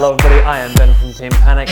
Hello everybody, I am Ben from Team Panic.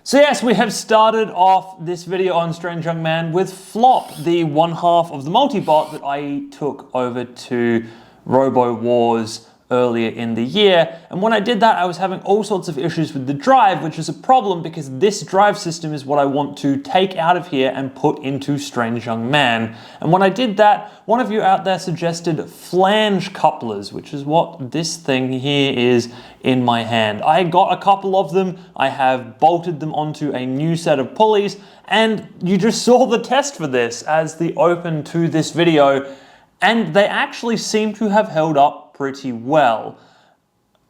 So yes, we have started off this video on Strange Young Man with Flop, the one half of the multi-bot that I took over to Robo Wars earlier in the year. And when I did that, I was having all sorts of issues with the drive, which is a problem because this drive system is what I want to take out of here and put into Strange Young Man. And when I did that, one of you out there suggested flange couplers, which is what this thing here is in my hand. I got a couple of them. I have bolted them onto a new set of pulleys, and you just saw the test for this as the open to this video, and they actually seem to have held up pretty well.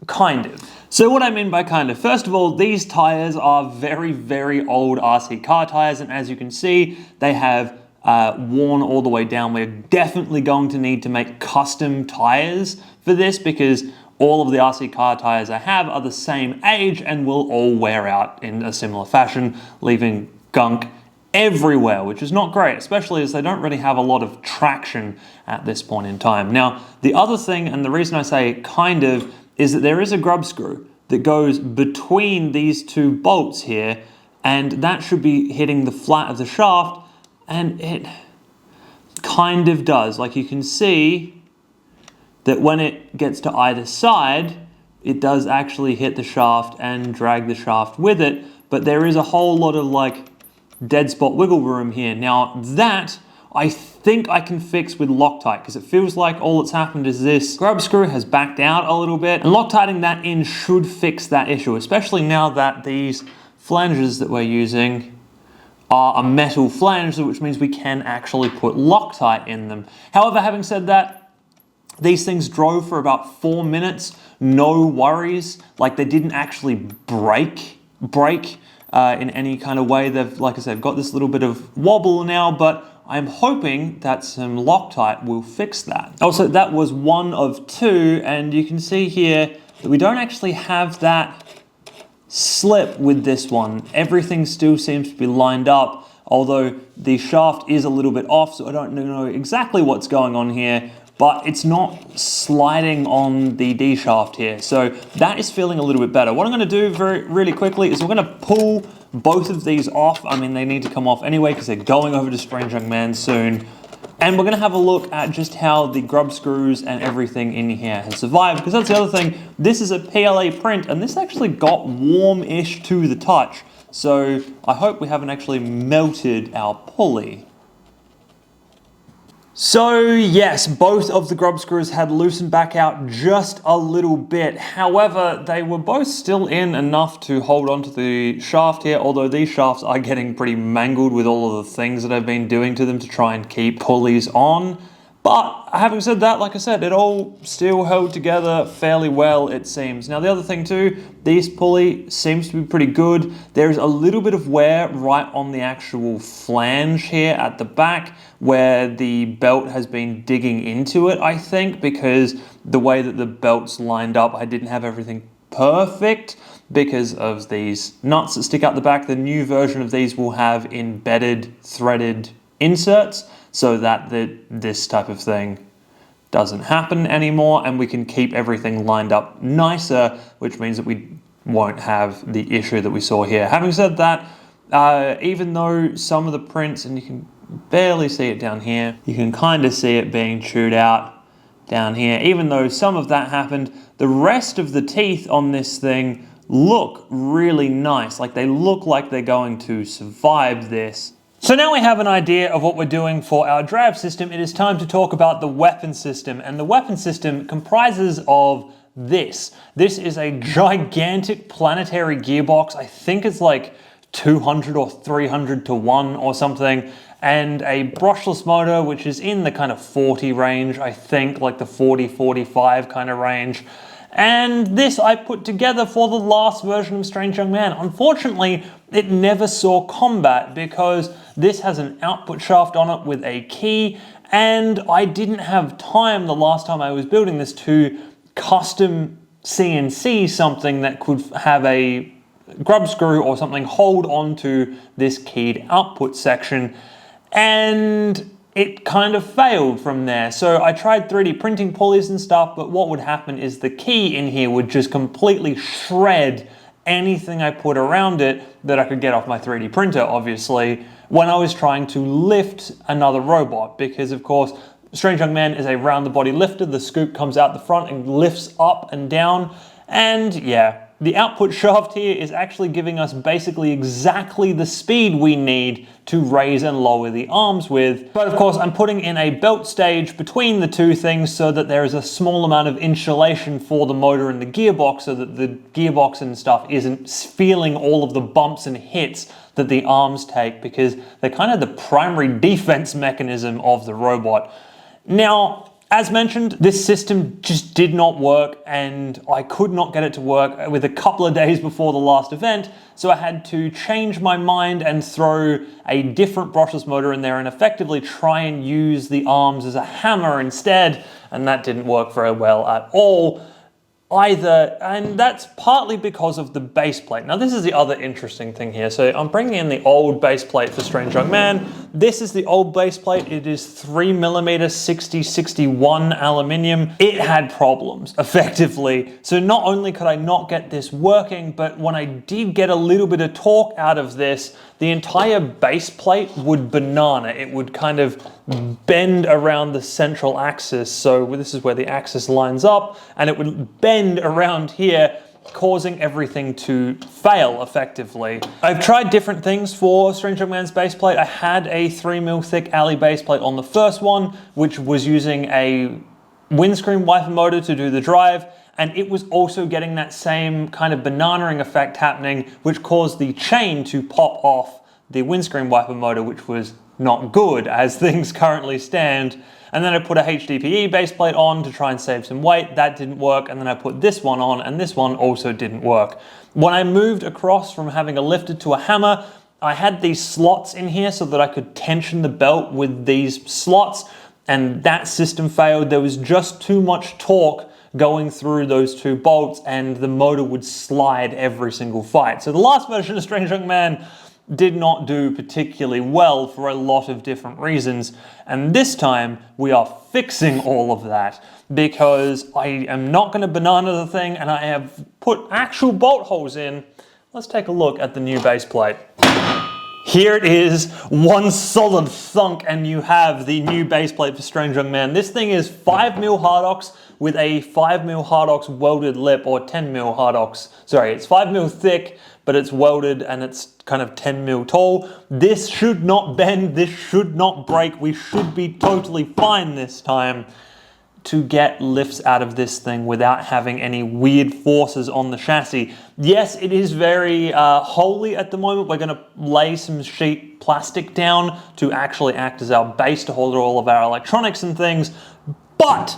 Kind of. So what I mean by kind of, first of all, these tires are very, very old RC car tires, and as you can see, they have worn all the way down. We're definitely going to need to make custom tires for this because all of the RC car tires I have are the same age and will all wear out in a similar fashion, leaving gunk everywhere, which is not great, especially as they don't really have a lot of traction at this point in time. Now, the other thing, and the reason I say kind of, is that there is a grub screw that goes between these two bolts here, and that should be hitting the flat of the shaft, and it kind of does. Like you can see that when it gets to either side, it does actually hit the shaft and drag the shaft with it, but there is a whole lot of like dead spot wiggle room here. Now that I think I can fix with Loctite because it feels like all that's happened is this grub screw has backed out a little bit, and Loctiting that in should fix that issue, especially now that these flanges that we're using are a metal flange, which means we can actually put Loctite in them. However, having said that, these things drove for about 4 minutes, no worries. Like they didn't actually break in any kind of way. They've, like I said, got this little bit of wobble now, but I'm hoping that some Loctite will fix that. Also, that was one of two, and you can see here that we don't actually have that slip with this one. Everything still seems to be lined up, although the shaft is a little bit off, so I don't know exactly what's going on here, but it's not sliding on the D shaft here. So that is feeling a little bit better. What I'm gonna do really quickly is we're gonna pull both of these off. I mean, they need to come off anyway because they're going over to Strange Young Man soon. And we're gonna have a look at just how the grub screws and everything in here has survived, because that's the other thing. This is a PLA print, and this actually got warm-ish to the touch. So I hope we haven't actually melted our pulley. So yes, both of the grub screws had loosened back out just a little bit. However, they were both still in enough to hold onto the shaft here, although these shafts are getting pretty mangled with all of the things that I've been doing to them to try and keep pulleys on. But having said that, like I said, it all still held together fairly well, it seems. Now the other thing too, this pulley seems to be pretty good. There's a little bit of wear right on the actual flange here at the back where the belt has been digging into it, I think, because the way that the belt's lined up, I didn't have everything perfect because of these nuts that stick out the back. The new version of these will have embedded threaded inserts, so that this type of thing doesn't happen anymore, and we can keep everything lined up nicer, which means that we won't have the issue that we saw here. Having said that, even though some of the prints, and you can barely see it down here, you can kind of see it being chewed out down here, even though some of that happened, the rest of the teeth on this thing look really nice. Like they look like they're going to survive this. So now we have an idea of what we're doing for our drive system. It is time to talk about the weapon system. And the weapon system comprises of this. This is a gigantic planetary gearbox. I think it's like 200 or 300 to 1 or something. And a brushless motor, which is in the kind of 40 range, I think, like the 40, 45 kind of range. And this I put together for the last version of Strange Young Man. Unfortunately, it never saw combat because this has an output shaft on it with a key, and I didn't have time the last time I was building this to custom CNC something that could have a grub screw or something hold onto this keyed output section. And it kind of failed from there. So I tried 3D printing pulleys and stuff, but what would happen is the key in here would just completely shred anything I put around it that I could get off my 3D printer, obviously, when I was trying to lift another robot, because of course, Strange Young Man is a round the body lifter. The scoop comes out the front and lifts up and down. And yeah, the output shaft here is actually giving us basically exactly the speed we need to raise and lower the arms with. But of course, I'm putting in a belt stage between the two things so that there is a small amount of insulation for the motor and the gearbox, so that the gearbox and stuff isn't feeling all of the bumps and hits that the arms take, because they're kind of the primary defense mechanism of the robot. Now, as mentioned, this system just did not work, and I could not get it to work with a couple of days before the last event, so I had to change my mind and throw a different brushless motor in there and effectively try and use the arms as a hammer instead, and that didn't work very well at all either, and that's partly because of the base plate. Now, this is the other interesting thing here. So I'm bringing in the old base plate for Strange Young Man. This is the old base plate. It is 3mm 6061 aluminium. It had problems, effectively. So not only could I not get this working, but when I did get a little bit of torque out of this, the entire base plate would banana. It would kind of bend around the central axis. So this is where the axis lines up, and it would bend around here, causing everything to fail effectively. I've tried different things for Strange Young Man's base plate. I had a 3mm thick alley base plate on the first one, which was using a windscreen wiper motor to do the drive, and it was also getting that same kind of bananaing effect happening, which caused the chain to pop off the windscreen wiper motor, which was not good as things currently stand. And then I put a HDPE base plate on to try and save some weight. That didn't work. And then I put this one on, and this one also didn't work. When I moved across from having a lifted to a hammer, I had these slots in here so that I could tension the belt with these slots, and that system failed. There was just too much torque going through those two bolts, and the motor would slide every single fight. So the last version of Strange Young Man did not do particularly well for a lot of different reasons, and this time we are fixing all of that, because I am not going to banana the thing, and I have put actual bolt holes in. Let's take a look at the new base plate. Here it is, one solid thunk, and you have the new base plate for Strange Young Man. This thing is 5mm Hardox with a 5mm Hardox welded lip, or 10mm Hardox. Sorry, it's 5mm thick, but it's welded and it's kind of 10mm tall. This should not bend, this should not break. We should be totally fine this time to get lifts out of this thing without having any weird forces on the chassis. Yes, it is very holy at the moment. We're gonna lay some sheet plastic down to actually act as our base to hold all of our electronics and things. But,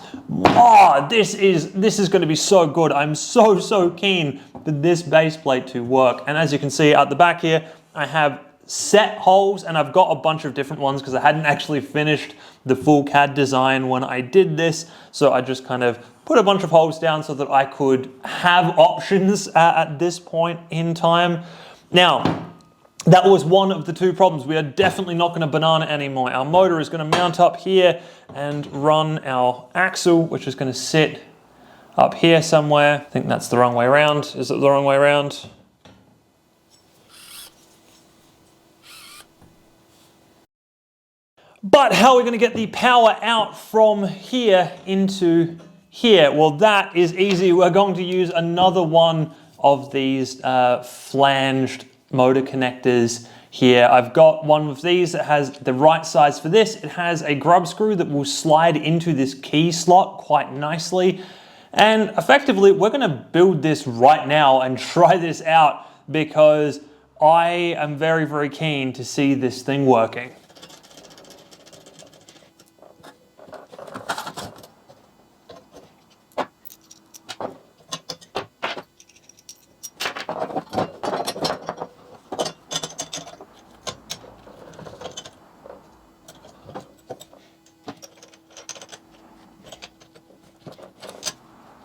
this is gonna be so good. I'm so keen for this base plate to work. And as you can see at the back here, I have set holes, and I've got a bunch of different ones because I hadn't actually finished the full CAD design when I did this. So I just kind of put a bunch of holes down so that I could have options at this point in time. Now, that was one of the two problems. We are definitely not going to banana anymore. Our motor is going to mount up here and run our axle, which is going to sit up here somewhere. I think that's the wrong way around. Is it the wrong way around? But how are we going to get the power out from here into here? Well, that is easy. We're going to use another one of these flanged motor connectors here. I've got one of these that has the right size for this. It has a grub screw that will slide into this key slot quite nicely. And effectively, we're going to build this right now and try this out, because I am very keen to see this thing working.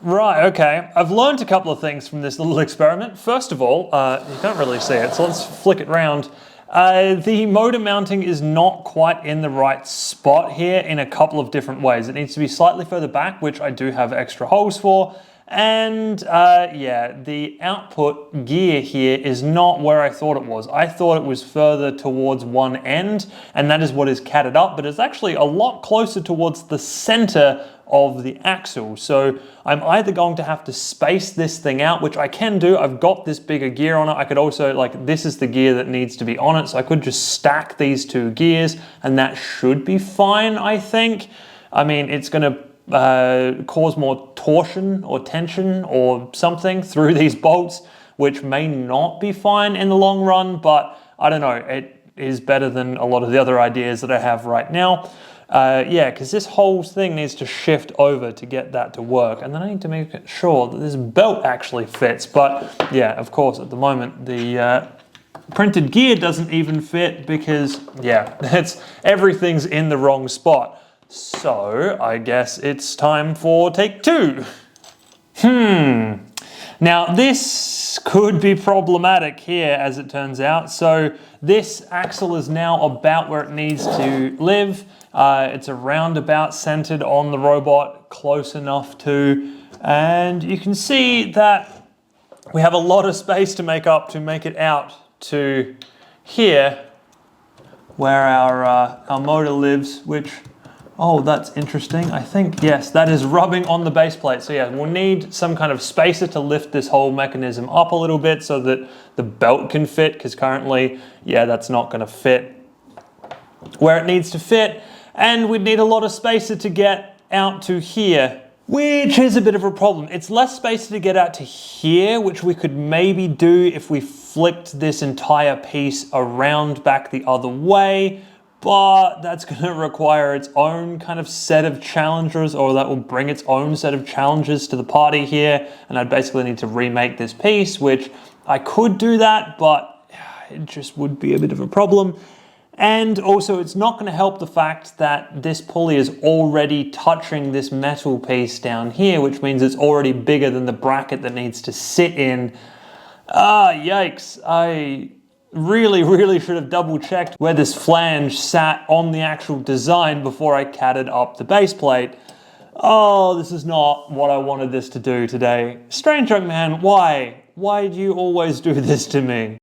Right, okay. I've learned a couple of things from this little experiment. First of all, you can't really see it, so let's flick it round. The motor mounting is not quite in the right spot here in a couple of different ways. It needs to be slightly further back, which I do have extra holes for. And yeah, the output gear here is not where I thought it was. I thought it was further towards one end, and that is what is catted up, but it's actually a lot closer towards the center of the axle. So I'm either going to have to space this thing out, which I can do. I've got this bigger gear on it. I could also, like, this is the gear that needs to be on it, so I could just stack these two gears, and that should be fine, I think. I mean, it's going to cause more torsion or tension or something through these bolts, which may not be fine in the long run, but I don't know, it is better than a lot of the other ideas that I have right now. Yeah, because this whole thing needs to shift over to get that to work, and then I need to make sure that this belt actually fits. But yeah, of course, at the moment, the printed gear doesn't even fit because, yeah, everything's in the wrong spot. So I guess it's time for take two. Now this could be problematic here, as it turns out. So this axle is now about where it needs to live. It's around about centered on the robot, close enough to, and you can see that we have a lot of space to make up to make it out to here, where our motor lives, which, oh, that's interesting. I think, yes, that is rubbing on the base plate. So yeah, we'll need some kind of spacer to lift this whole mechanism up a little bit so that the belt can fit, because currently, yeah, that's not going to fit where it needs to fit. And we'd need a lot of spacer to get out to here, which is a bit of a problem. It's less spacer to get out to here, which we could maybe do if we flicked this entire piece around back the other way. But that's going to require its own kind of set of challenges, or that will bring its own set of challenges to the party here. And I'd basically need to remake this piece, which I could do that, but it just would be a bit of a problem. And also, it's not going to help the fact that this pulley is already touching this metal piece down here, which means it's already bigger than the bracket that needs to sit in. Yikes. I really should have double checked where this flange sat on the actual design before I catted up the base plate. Oh, this is not what I wanted this to do today. Strange Junkman, why? Why do you always do this to me?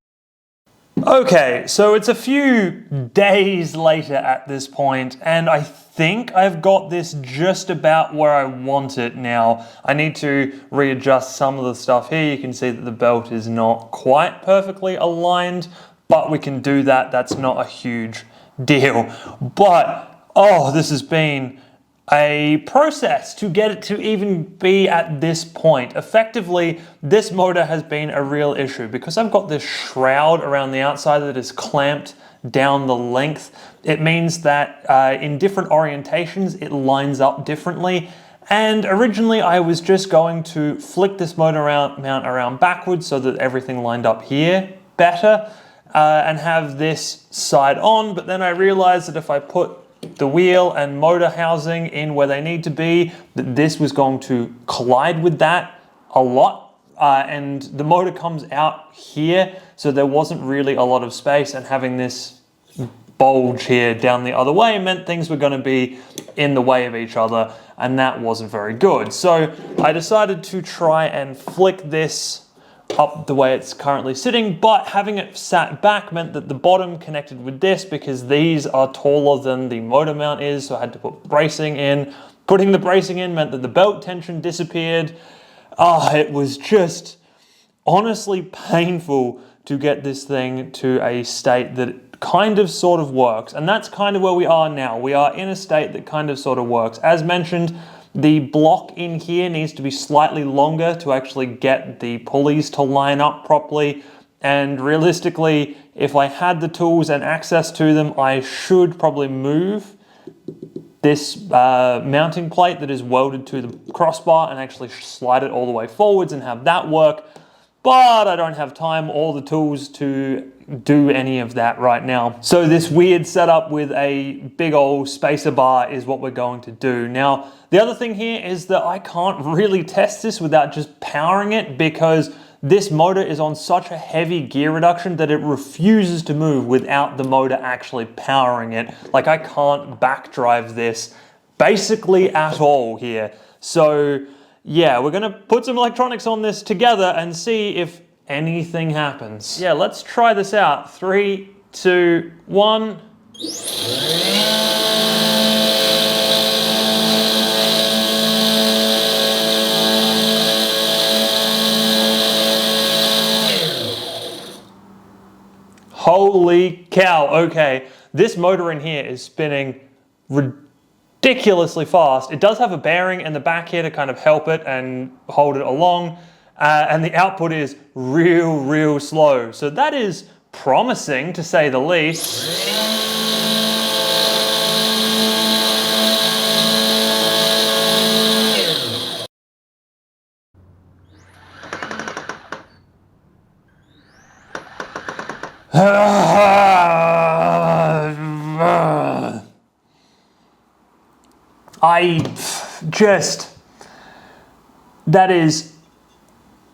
Okay, so it's a few days later at this point, and I think I've got this just about where I want it now. I need to readjust some of the stuff here. You can see that the belt is not quite perfectly aligned, but we can do that. That's not a huge deal. But, oh, this has been a process to get it to even be at this point. Effectively, this motor has been a real issue because I've got this shroud around the outside that is clamped down the length. It means that in different orientations, it lines up differently. And originally I was just going to flick this motor mount around backwards so that everything lined up here better and have this side on. But then I realized that if I put the wheel and motor housing in where they need to be, that this was going to collide with that a lot. And the motor comes out here, so there wasn't really a lot of space, and having this bulge here down the other way meant things were going to be in the way of each other, and that wasn't very good. So I decided to try and flick this up the way it's currently sitting, but having it sat back meant that the bottom connected with this because these are taller than the motor mount is, so I had to put bracing in. Putting the bracing in meant that the belt tension disappeared. It was just honestly painful to get this thing to a state that it kind of sort of works, and that's kind of where we are now. We are in a state that kind of sort of works. As mentioned, the block in here needs to be slightly longer to actually get the pulleys to line up properly. And realistically, if I had the tools and access to them, I should probably move this mounting plate that is welded to the crossbar and actually slide it all the way forwards and have that work. But I don't have time or the tools to do any of that right now. So this weird setup with a big old spacer bar is what we're going to do. Now, the other thing here is that I can't really test this without just powering it because this motor is on such a heavy gear reduction that it refuses to move without the motor actually powering it. Like, I can't backdrive this basically at all here. So yeah, we're gonna put some electronics on this together and see if anything happens. Yeah, let's try this out. 3, 2, 1. Holy cow, okay. This motor in here is spinning ridiculously fast. It does have a bearing in the back here to kind of help it and hold it along. And the output is real slow. So that is promising, to say the least. That is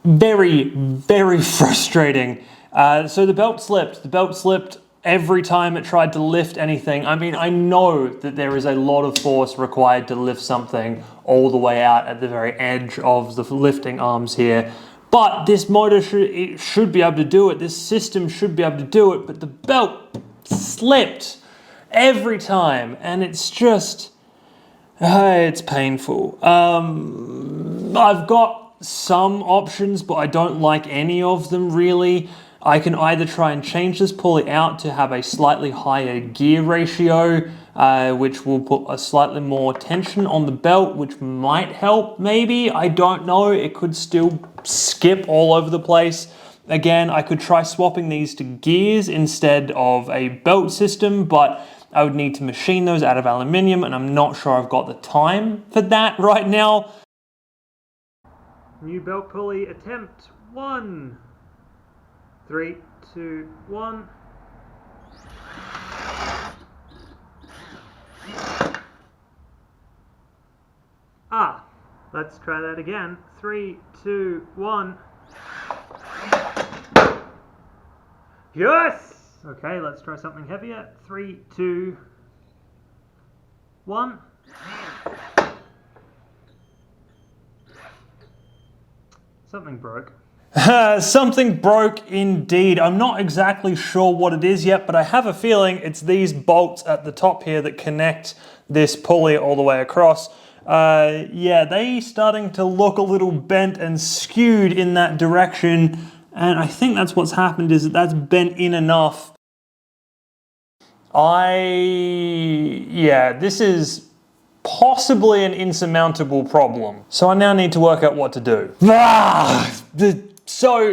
very frustrating. So the belt slipped. The belt slipped every time it tried to lift anything. I mean, I know that there is a lot of force required to lift something all the way out at the very edge of the lifting arms here. But this motor should be able to do it. This system should be able to do it, but the belt slipped every time, and it's just, it's painful. I've got some options, but I don't like any of them really. I can either try and change this pulley out to have a slightly higher gear ratio, which will put a slightly more tension on the belt, which might help maybe. I don't know. It could still skip all over the place. Again, I could try swapping these to gears instead of a belt system, but I would need to machine those out of aluminium, and I'm not sure I've got the time for that right now. New belt pulley attempt 1. 3, 2, 1. Let's try that again. 3, 2, 1. Yes! Okay, let's try something heavier. 3, 2, 1. Something broke. Something broke indeed. I'm not exactly sure what it is yet, but I have a feeling it's these bolts at the top here that connect this pulley all the way across. Yeah, they starting to look a little bent and skewed in that direction, and I think that's what's happened, is that that's bent in enough. Yeah, this is possibly an insurmountable problem. So I now need to work out what to do. So,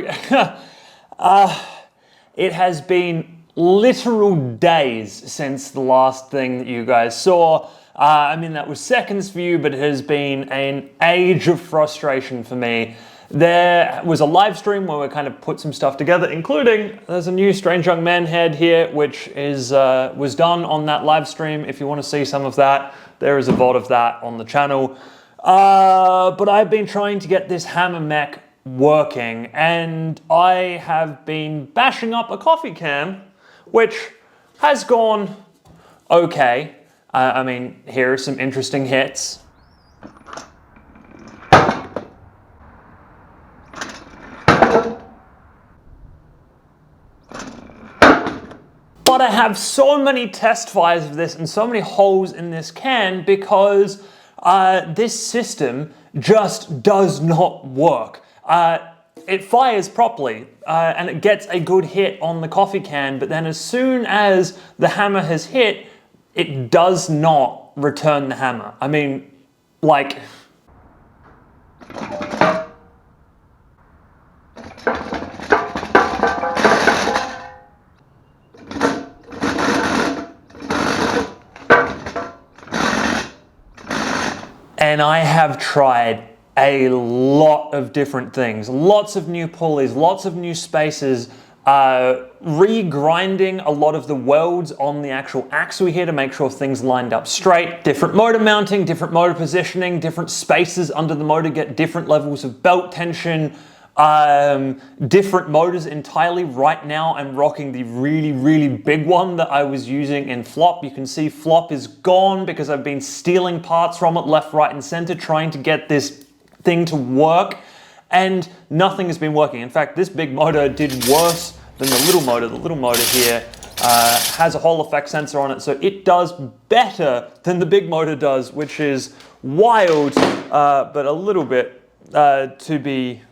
it has been literal days since the last thing that you guys saw. I mean, that was seconds for you, but it has been an age of frustration for me. There was a live stream where we kind of put some stuff together, including there's a new Strange Young Man head here, which is was done on that live stream. If you want to see some of that, there is a VOD of that on the channel. But I've been trying to get this hammer mech working, and I have been bashing up a coffee can, which has gone okay. I mean, here are some interesting hits. But I have so many test fires of this and so many holes in this can because this system just does not work. It fires properly and it gets a good hit on the coffee can, but then as soon as the hammer has hit, it does not return the hammer. I mean, like... And I have tried a lot of different things, lots of new pulleys, lots of new spaces, regrinding a lot of the welds on the actual axle here to make sure things lined up straight, different motor mounting, different motor positioning, different spaces under the motor get different levels of belt tension. different motors entirely. Right now I'm rocking the really, really big one that I was using in Flop. You can see Flop is gone because I've been stealing parts from it left, right, and center, trying to get this thing to work, and nothing has been working. In fact, this big motor did worse than the little motor. The little motor here has a Hall effect sensor on it, so it does better than the big motor does, which is wild, but a little bit to be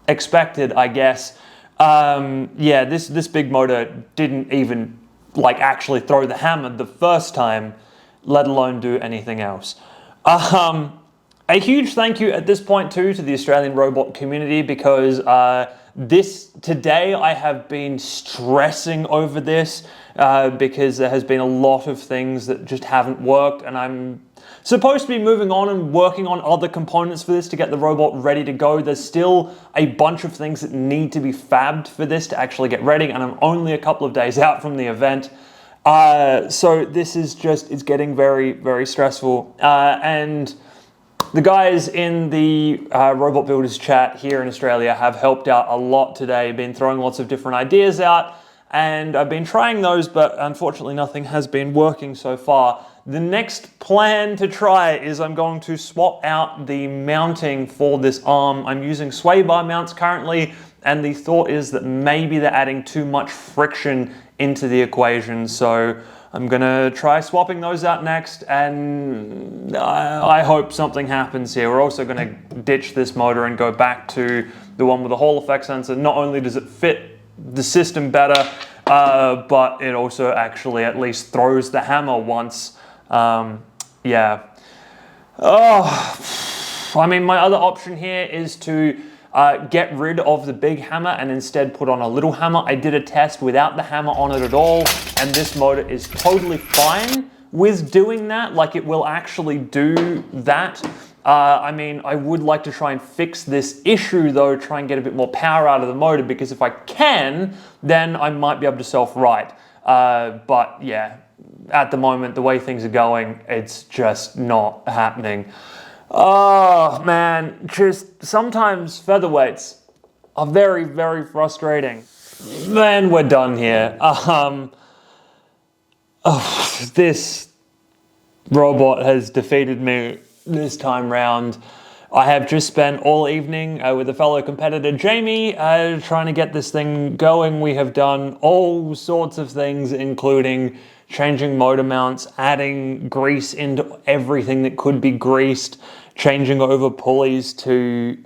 expected, I guess. Yeah, this big motor didn't even like actually throw the hammer the first time, let alone do anything else. A huge thank you at this point too to the Australian robot community, because today I have been stressing over this because there has been a lot of things that just haven't worked, and I'm supposed to be moving on and working on other components for this to get the robot ready to go. There's still a bunch of things that need to be fabbed for this to actually get ready, and I'm only a couple of days out from the event. So this is just, it's getting very, very stressful. And the guys in the Robot Builders chat here in Australia have helped out a lot today, been throwing lots of different ideas out, and I've been trying those, but unfortunately nothing has been working so far. The next plan to try is I'm going to swap out the mounting for this arm. I'm using sway bar mounts currently, and the thought is that maybe they're adding too much friction into the equation, so I'm gonna try swapping those out next, and I hope something happens here. We're also gonna ditch this motor and go back to the one with the Hall effect sensor. Not only does it fit the system better, but it also actually at least throws the hammer once. Yeah. Oh, I mean, my other option here is to get rid of the big hammer and instead put on a little hammer. I did a test without the hammer on it at all, and this motor is totally fine with doing that. Like, it will actually do that. I mean, I would like to try and fix this issue though, try and get a bit more power out of the motor, because if I can, then I might be able to self-right. But yeah, at the moment, the way things are going, it's just not happening. Oh man, just sometimes featherweights are very, very frustrating. Then we're done here. This robot has defeated me this time round. I have just spent all evening with a fellow competitor, Jamie, trying to get this thing going. We have done all sorts of things, including changing motor mounts, adding grease into everything that could be greased, changing over pulleys to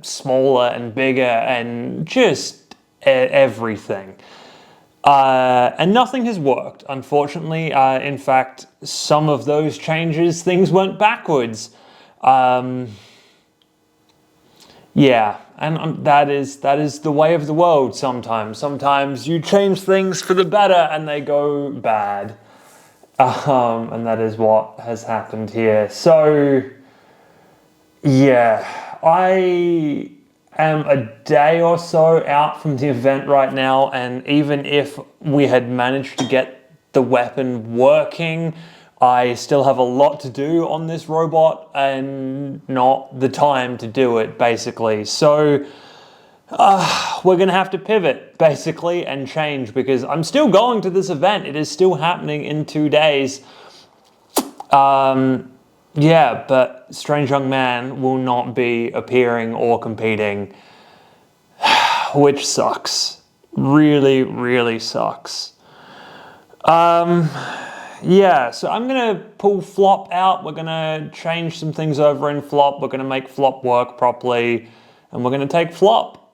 smaller and bigger, and just everything. And nothing has worked, unfortunately. In fact, some of those changes, things went backwards. Yeah, and that is the way of the world sometimes. Sometimes you change things for the better and they go bad. And that is what has happened here. So, yeah, I am a day or so out from the event right now, and even if we had managed to get the weapon working, I still have a lot to do on this robot and not the time to do it, basically. So we're gonna have to pivot, basically, and change, because I'm still going to this event. It is still happening in 2 days. Yeah, but Strange Young Man will not be appearing or competing, which sucks. Really, really sucks. Yeah, so I'm gonna pull Flop out. We're gonna change some things over in Flop. We're gonna make Flop work properly, and we're gonna take Flop.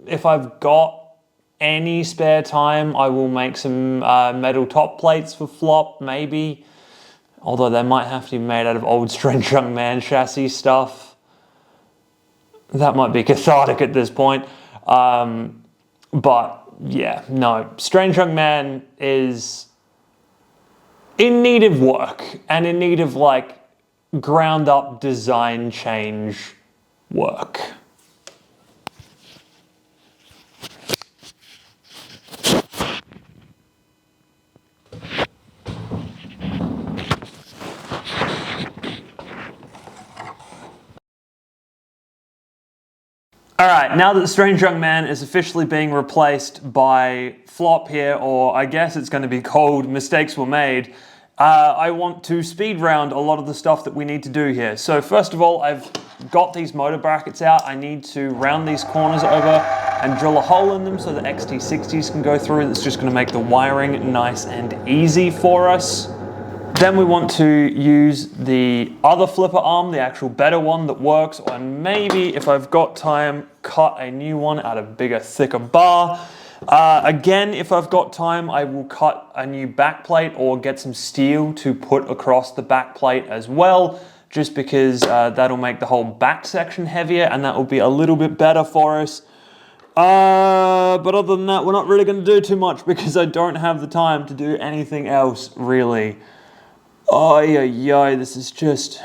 If I've got any spare time, I will make some metal top plates for Flop, maybe. Although they might have to be made out of old Strange Young Man chassis stuff. That might be cathartic at this point. But yeah, no. Strange Young Man is in need of work, and in need of like ground up design change work. All right, now that the Strange Young Man is officially being replaced by Flop here, or I guess it's going to be called Mistakes Were Made, I want to speed round a lot of the stuff that we need to do here. So first of all, I've got these motor brackets out. I need to round these corners over and drill a hole in them so the XT60s can go through. That's just going to make the wiring nice and easy for us. Then we want to use the other flipper arm, the actual better one that works, and maybe if I've got time, cut a new one out of bigger, thicker bar. Again, if I've got time, I will cut a new backplate or get some steel to put across the backplate as well, just because that'll make the whole back section heavier and that will be a little bit better for us. But other than that, we're not really going to do too much because I don't have the time to do anything else, really. Oh, yeah, this is just...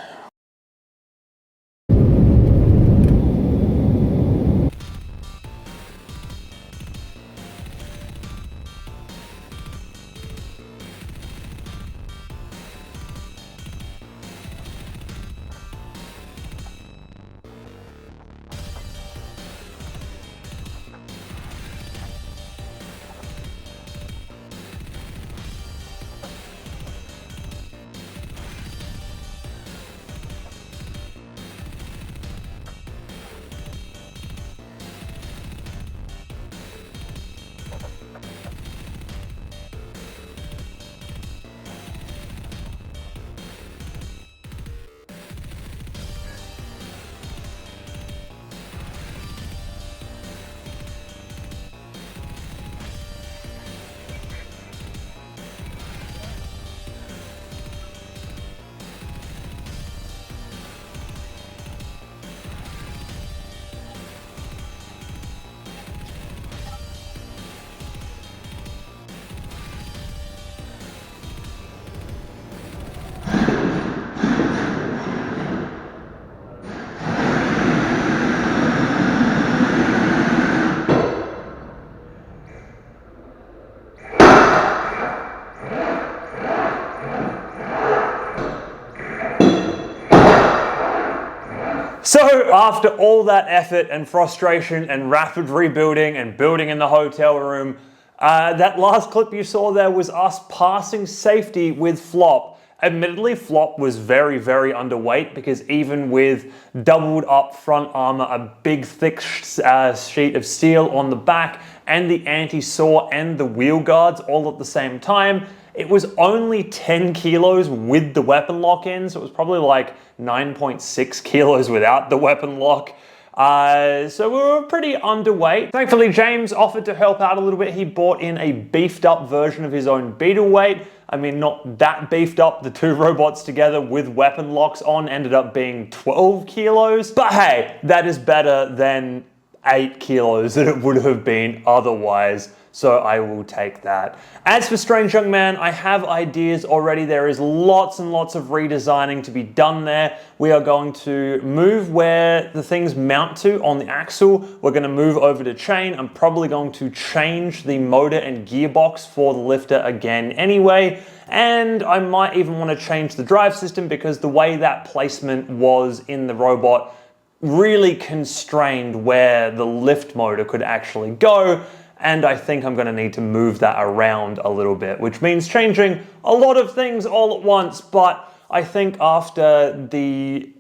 So after all that effort and frustration and rapid rebuilding and building in the hotel room, that last clip you saw there was us passing safety with Flop. Admittedly, Flop was very, very underweight because even with doubled up front armor, a big thick sheet of steel on the back, and the anti-saw and the wheel guards all at the same time, it was only 10 kilos with the weapon lock in, so it was probably like 9.6 kilos without the weapon lock. So we were pretty underweight. Thankfully, James offered to help out a little bit. He bought in a beefed up version of his own Beetle weight. I mean, not that beefed up. The two robots together with weapon locks on ended up being 12 kilos. But hey, that is better than 8 kilos that it would have been otherwise. So I will take that. As for Strange Young Man, I have ideas already. There is lots and lots of redesigning to be done there. We are going to move where the things mount to on the axle. We're going to move over to chain. I'm probably going to change the motor and gearbox for the lifter again anyway. And I might even want to change the drive system because the way that placement was in the robot really constrained where the lift motor could actually go. And I think I'm going to need to move that around a little bit, which means changing a lot of things all at once. But I think after the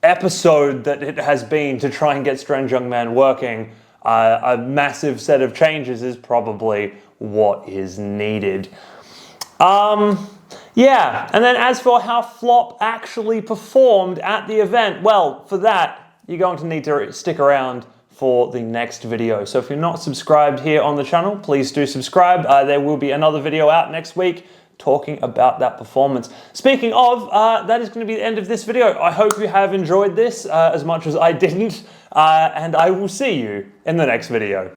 episode that it has been to try and get Strange Young Man working, a massive set of changes is probably what is needed. Yeah, and then as for how Flop actually performed at the event, well, for that, you're going to need to stick around for the next video. So if you're not subscribed here on the channel, please do subscribe. There will be another video out next week talking about that performance. Speaking of, that is going to be the end of this video. I hope you have enjoyed this as much as I didn't, and I will see you in the next video.